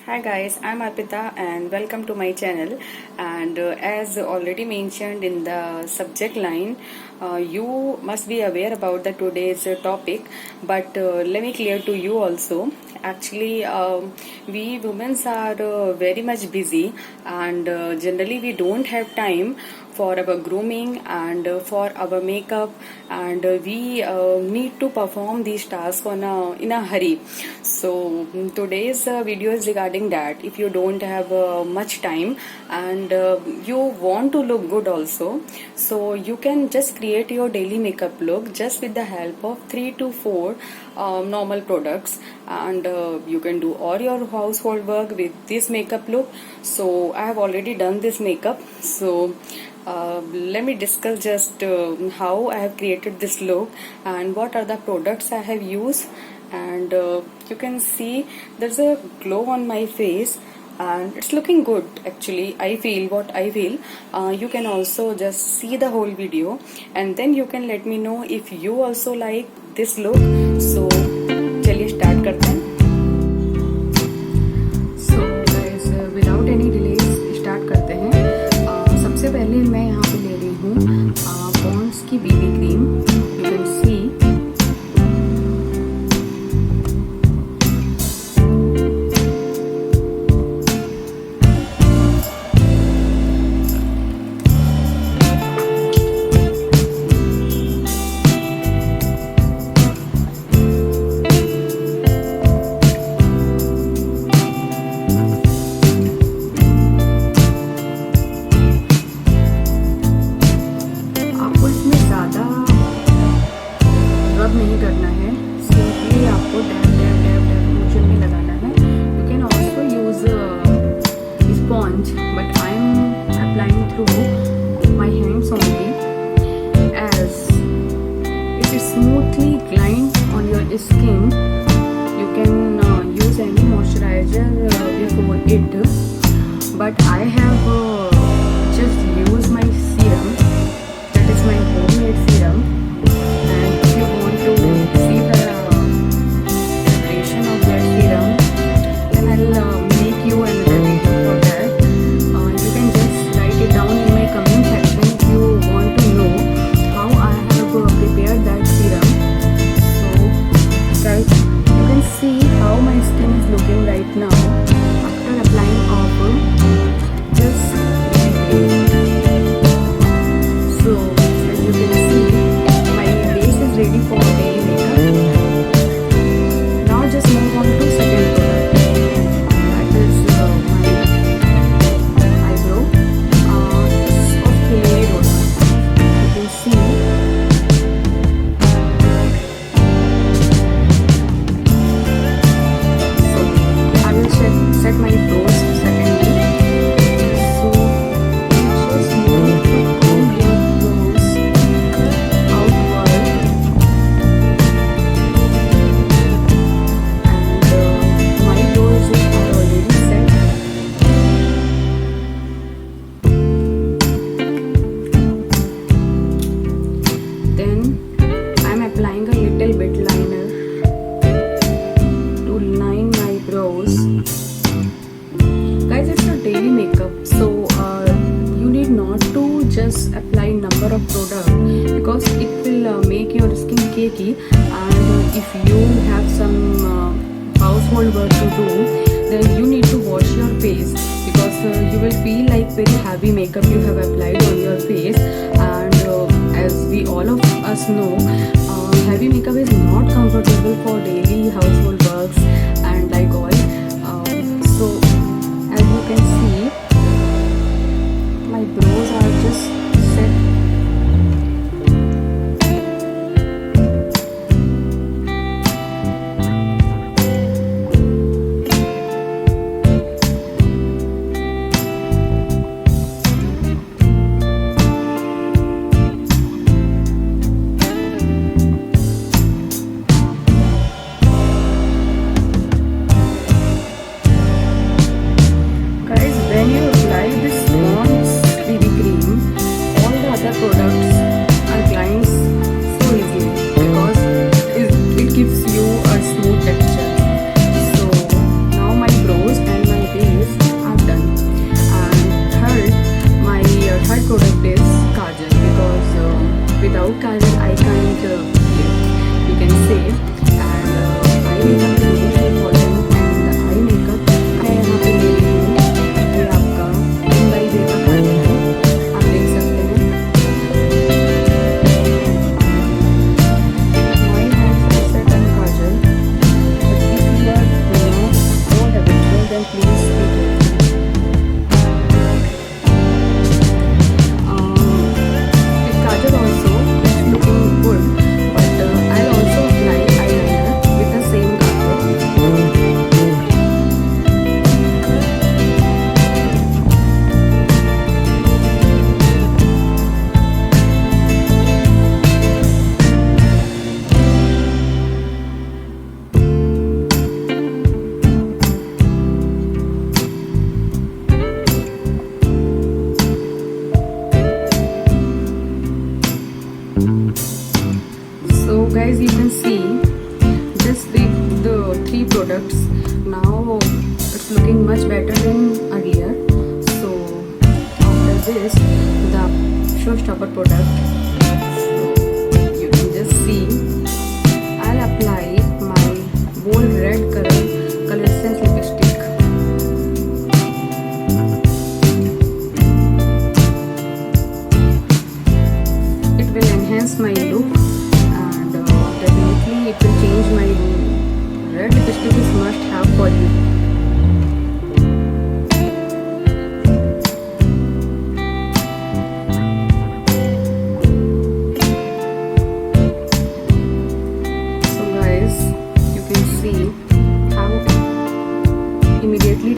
Hi guys, I'm Arpita and welcome to my channel. And as already mentioned in the subject line, you must be aware about the today's topic. But let me clear to you also. Actually, we women are very much busy, and generally we don't have time for our grooming and for our makeup, and we need to perform these tasks in a hurry. So today's video is regarding that. If you don't have much time and you want to look good also, so you can just create your daily makeup look just with the help of 3 to 4 normal products, and you can do all your household work with this makeup look. So I have already done this makeup. So let me discuss just how I have created this look and what are the products I have used. And you can see there's a glow on my face and it's looking good. Actually, I feel what I feel. You can also just see the whole video and then you can let me know if you also like this look. So चलिए start करते हैं. So guys, without any delays start करते हैं. सबसे पहले मैं यहाँ पे ले रही हूँ पॉन्ड्स की BB cream. You can see नहीं करना है, सिंपली आपको dab dab dab dab motion में लगाना है. You can also use sponge but I am applying through my hands only as it is smoothly glide on your skin. You can use any moisturizer before it, but I have just used my serum, that is my homemade serum. And if you want to see the preparation of that serum, then I'll make you another video for that. You can just write it down in my comment section if you want to know how I have prepared that serum. So guys, you can see how my skin is looking right now after applying of just so as you can see my base is ready for daily makeup. Now just move on to second product, that is my eyebrow of Clinique Rosa. You can see so I will set my brows secondly. So just need to comb your brows outward, and my brows are already set. Then I'm applying a little bit liner to line my brows. Guys, it's a daily makeup, so you need not to just apply number of products because it will make your skin cakey, and if you have some household work to do, then you need to wash your face because you will feel like very heavy makeup you have applied on your face. And as we all of us know, heavy makeup is not comfortable for daily household works and like all. So as you can see, my brows are just set. guys, you can see just the three products. Now it's looking much better than earlier. So after this, the showstopper product, you can just see I'll apply my bold red color essence lipstick. It will enhance my look, and definitely it will change my mood. Red lipstick is must have for you. So guys, you can see how immediately